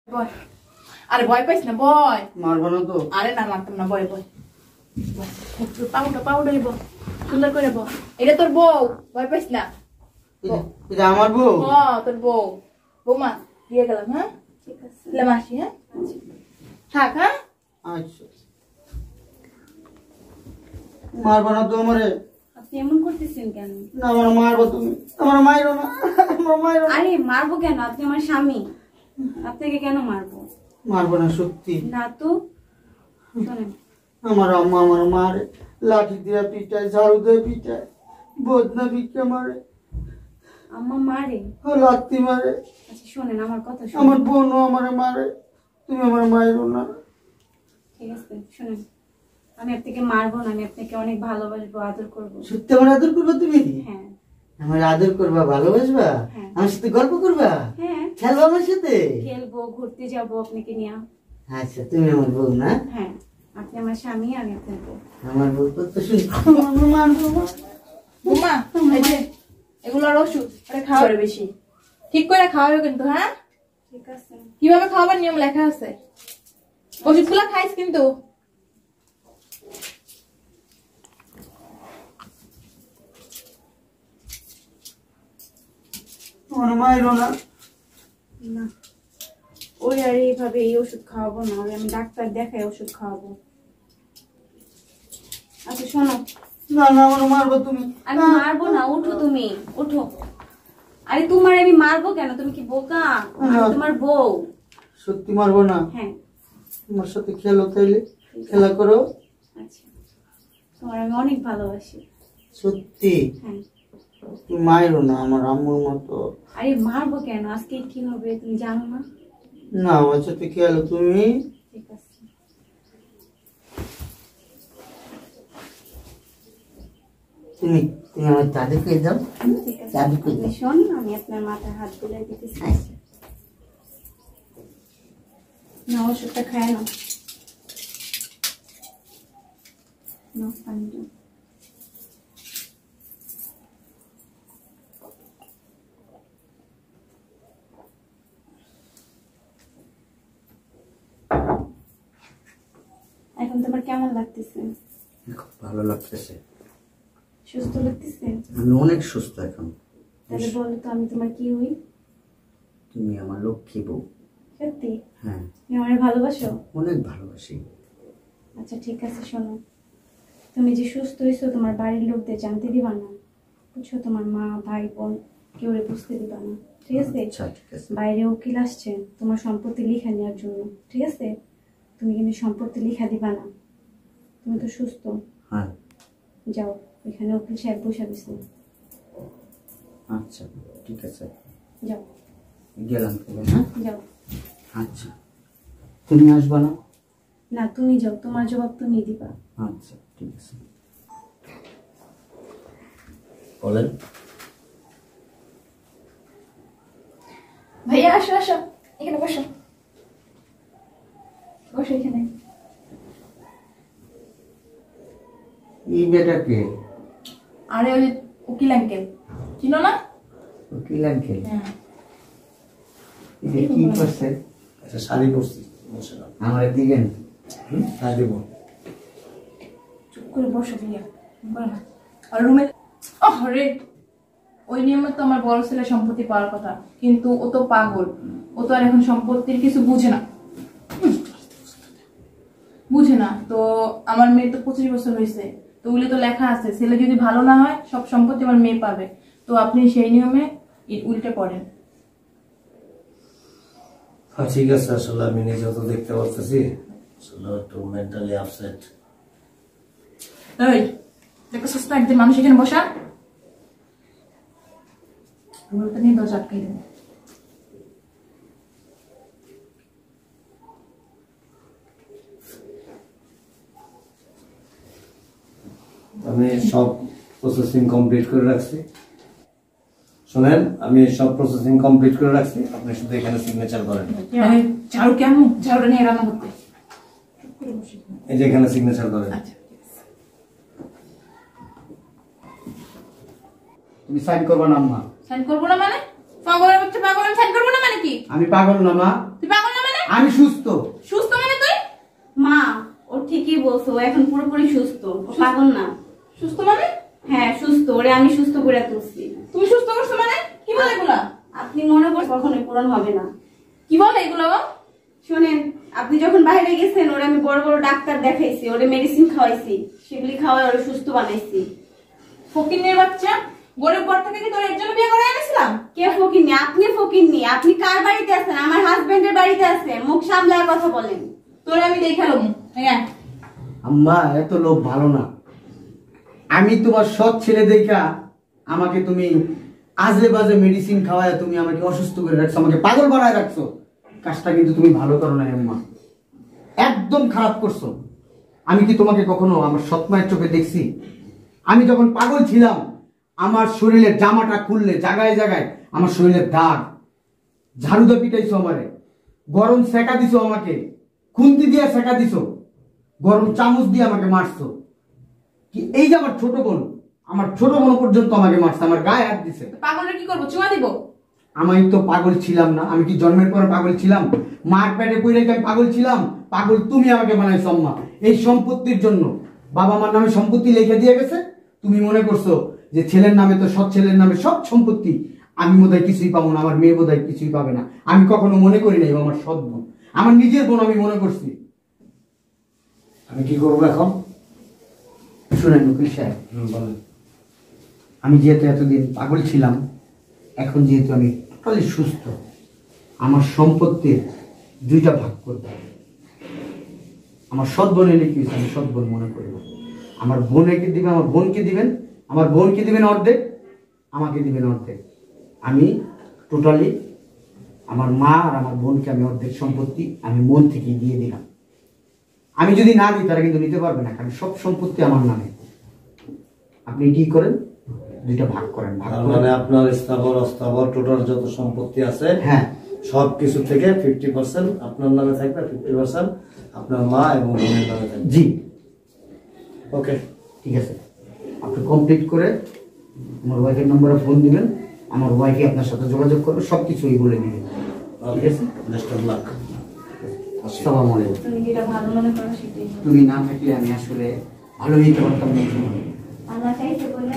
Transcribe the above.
বয়। আরে ভয় পাইস না, বয়। মারবো না তো? আরে না, মারতাম না, বয় বয়। পাউডার বয়, সুন্দর করে বয়। এটা তোর বউ, ভয় পাইস না। এটা আমার বউ? হ্যাঁ তোর বউ। বৌমা দিয়ে গেলাম। হ্যাঁ ঠিক আছে, আসি। হ্যাঁ থাক। হ্যাঁ আচ্ছা। মারবো না তো আমারে? আপনি এমন করতেছেন কেন? না আমার মারবো তুমি, আমার মাইরো না, আমার মাইরো না। আরে মারবো কেন? আপনি আমার স্বামী, আপনাকে কেন মারবো? মারবো না সত্যি। না তো। শোনেন, আমার আম্মা আমার মারে লাঠি দিয়ে পিটায়, ঝাড়ু দিয়ে পিটায়, বদনা ভিক্ষা মারে, আম্মা মারে? লাত্তি মারে। আচ্ছা শোনেন আমার কথা আমার শোনেন। বোনও আমার মারে, তুমি আমার মাইরো না। ঠিক আছে শোনেন, আমি আপনাকে মারবো না, আমি আপনাকে অনেক ভালোবাসবো, আদর করবো। সত্যি আমার আদর করবা তুমি? হ্যাঁ। আমার আদর করবা, ভালোবাসবা, হ্যাঁ। আমার সাথে গল্প করবা, হ্যাঁ খেলবা আমার সাথে? খেলবো, ঘুরতে যাবো আপনাকে নিয়ে। আচ্ছা তুমি আমার বউ না? হ্যাঁ আপনি আমার স্বামী, আমি আপনার বউ। আমার বউ তো শুনি। মারবো না। বৌমা এই যে এগুলোর ওষুধ, এটা খাওয়া বেশি ঠিক করে খাওয়াবে কিন্তু। হ্যাঁ ঠিক আছে। কিভাবে খাওয়াবার নিয়ম লেখা আছে, ওষুধগুলো খাইস কিন্তু। আমার মাইরো না। না ওই আর এইভাবে এই ওষুধ খাওয়াবো না, আমি ডাক্তার দেখাই ওষুধ খাওয়াবো। আচ্ছা শোনো। না না আমার মারবো তুমি। আমি মারবো না, উঠো তুমি, উঠো। আরে তোমার আমি মারবো কেন? তুমি কি বোকা? আমি তোমার বউ। সত্যি মারবো না? হ্যাঁ। তোমার সাথে খেলো, তাইলে খেলা করো। আচ্ছা তোমার আমি অনেক ভালোবাসি। সত্যি? হ্যাঁ। তুমি মাইরো না আমার আম্মুর মতো। আরে মারবো কেন? আজকে কি হবে তুমি জানো না? না আমার সাথে খেলো তুমি। ঠিক আছে। তুমি তুমি আমার দাদি খেয়ে দাও। ঠিক আছে দাদি খেয়ে আপনি দাও। শোন, আমি আপনার মাথায় হাত বুলিয়ে দিতেছি। না ওষুধটা খায় না। নাও, পানি দাও। এখন তোমার কেমন লাগতেছে? খুব ভালো লাগতেছে, সুস্থ লাগতেছে? আমি অনেক সুস্থ এখন। তাহলে বলো তো আমি তোমার কি হই? তুমি আমার লক্ষ্মী বউ। সত্যি? হ্যাঁ তুমি আমায় ভালোবাসো? অনেক ভালোবাসি। আচ্ছা ঠিক আছে শোনো, তুমি যে সুস্থ হয়েছো তোমার বাড়ির লোকদের জানতে দিবা না, বুঝছো? তোমার মা ভাই বোন কেউ বুঝতে দিবা না, ঠিক আছে? আচ্ছা ঠিক আছে। বাইরে উকিল আসছে তোমার সম্পত্তি লিখা নেওয়ার জন্য, ঠিক আছে? তুমি কিন্তু সম্পত্তি লিখা দিবা না, তুমি তো সুস্থ। হ্যাঁ যাও, এখানে উকিল সাহেব বসে দিছে। আচ্ছা ঠিক আছে, যাও। গেলাম তবে। হ্যাঁ যাও। আচ্ছা তুমি আসবা না? না তুমি যাও, তোমার জবাব তুমি দিবা। আচ্ছা ঠিক আছে, বলেন। ভাইয়া আসো আসো, এখানে বসো, বসো এখানে। এই বেটাকে? আরে ওই উকিল আঙ্কেল, চিনো না? উকিল আঙ্কেল? হ্যাঁ। কি করছে? আচ্ছা শাড়ি পরছি, আমার দিবেন? হ্যাঁ দেবো। চুপ করে বসো ভাইয়া, বলো না। আর রুমে রে, ওই নিয়মে তো আমার বড় ছেলে সম্পত্তি পাওয়ার কথা, কিন্তু ও তো পাগল, ও তো আর এখন সম্পত্তির কিছু বুঝে না। বুঝে না তো। আমার মেয়ে তো 25 বছর হয়েছে, তো ওগুলি তো লেখা আছে ছেলে যদি ভালো না হয় সব সম্পত্তি আমার মেয়ে পাবে। তো আপনি সেই নিয়মে উল্টে পড়েন। হ্যাঁ ঠিক আছে, আসলে আমি নিজেও তো দেখতে পাচ্ছি আসলে একটু মেন্টালি আপসেট। এই দেখতেছিস না একজন মানুষ এখানে বসা, ওটা নিয়ে দরজা আটকাই দেবো। আমি সব প্রসেসিং কমপ্লিট করে রাখছি। শোনেন, আমি সব প্রসেসিং কমপ্লিট করে রাখছি, আপনি শুধু এখানে সিগনেচার করেন। ঝাড়ু কেন? ঝাড়ুটা নিয়ে রান্না করতে। এই যে এখানে সিগনেচার করেন। আচ্ছা তুমি সাইন করবে না আম্মা? সাইন করবো না মানে? পাগলের বাচ্চা পাগল, আমি সাইন করবো না মানে কি? আমি পাগল না মা। তুই পাগল না মানে? আমি সুস্থ। সুস্থ মানে তুই? মা ও ঠিকই বলছো, ও এখন পুরোপুরি সুস্থ, ও পাগল না। সুস্থ মানে? হ্যাঁ সুস্থ, ওরে আমি সুস্থ করে তুলছি। তুমি সুস্থ করছো মানে? কি বলে এগুলা? আপনি মনে করেন কখনোই পূরণ হবে না। কি বলে এগুলো? শোনেন, আপনি যখন বাইরে গেছেন ওরে আমি বড় বড় ডাক্তার দেখাইছি, ওরে মেডিসিন খাওয়াইছি, সেগুলি খাওয়াই ওরে সুস্থ বানাইছি। ফকিন্নির বাচ্চা, গরিব ঘর থেকে কি তোর এর জন্য বিয়ে করে এনেছিলাম? কে ফকিরনি? আপনি ফকিরনি। আপনি কার বাড়িতে আছেন? আমার হাজবেন্ডের বাড়িতে আছে। মুখ সামলায় কথা বলেন। তোরে আমি দেখালাম। হ্যাঁ আম্মা এত লোভ ভালো না। আমি তোমার সৎ ছেলে দেখা আমাকে তুমি আজে বাজে মেডিসিন খাওয়ায় তুমি আমাকে অসুস্থ করে রাখছো, আমাকে পাগল বানায় রাখছো। কাজটা কিন্তু তুমি ভালো করো না আম্মা, একদম খারাপ করছো। আমি কি তোমাকে কখনো আমার সৎ মায়ের চোখে দেখছি? আমি যখন পাগল ছিলাম আমার শরীরের জামাটা খুললে জায়গায় জায়গায় আমার শরীরের দাগ, ঝাড়ু দিয়ে পিটাইছো আমারে, গরম সেকা দিছো আমাকে, খুন্তি দিয়ে সেকা দিছো, গরম চামচ দিয়ে আমাকে মারছো। কি এই যে আমার ছোট বোন পর্যন্ত আমাকে মারছে, আমার গায়ে হাত দিছে। পাগলের কি করবো? চুমা দিব? আমি তো পাগল ছিলাম না। আমি কি জন্মের পরে পাগল ছিলাম? মার পেটে পড়ে আমি পাগল ছিলাম? পাগল তুমি আমাকে বানাইছো আম্মা, এই সম্পত্তির জন্য। বাবা মার নামে সম্পত্তি লিখে দিয়ে গেছে, তুমি মনে করছো যে ছেলের নামে তো সৎ ছেলের নামে সব সম্পত্তি, আমি বোধহয় কিছুই পাবো না, আমার মেয়ে বোধহয় কিছুই পাবে না। আমি কখনো মনে করি নাই আমার সৎ বোন, আমার নিজের বোন আমি মনে করছি। আমি কি করবো এখন? শুনেন উকিল সাহেব, বলেন। আমি যেহেতু এতদিন পাগল ছিলাম, এখন যেহেতু আমি টোটালি সুস্থ, আমার সম্পত্তির 2টা ভাগ করবো। আমার সৎ বোন এলে কি হয়েছে, আমি সৎ বোন মনে করবো। আমার বোনকে দিবেন, আমার বোনকে দিবেন, আমার বোনকে দিবেন অর্ধেক, আমাকে দিবেন অর্ধেক। আমি টোটালি আমার মা আর আমার বোনকে আমি অর্ধেক সম্পত্তি আমি মন থেকে দিয়ে দিলাম। আমি যদি না দিই তারা কিন্তু নিতে পারবে না, কারণ সব সম্পত্তি আমার নামে। আপনি কি করেন, 2টা ভাগ করেন। ভাগ তার করে মানে আপনার স্থাবর অস্থাবর টোটাল যত সম্পত্তি আছে, হ্যাঁ, সব কিছু থেকে 50% আপনার নামে থাকবে, 50% আপনার মা এবং বোনের নামে থাকবে। জি ওকে, ঠিক আছে। আপনি কমপ্লিট করে আমার ওয়াইফের নম্বরে ফোন দিবেন, আমার ওয়াইফই আপনার সাথে যোগাযোগ করবে, সব কিছুই বলে দিবেন। ঠিক আছে, বেস্ট অফ লাক। আসসালামু আলাইকুম। তুমি যেটা ভালো মনে করো সেটাই। তুমি না থাকলে আমি আসলে ভালো হইতে পারতাম না। আল্লাহ চাইছে বলে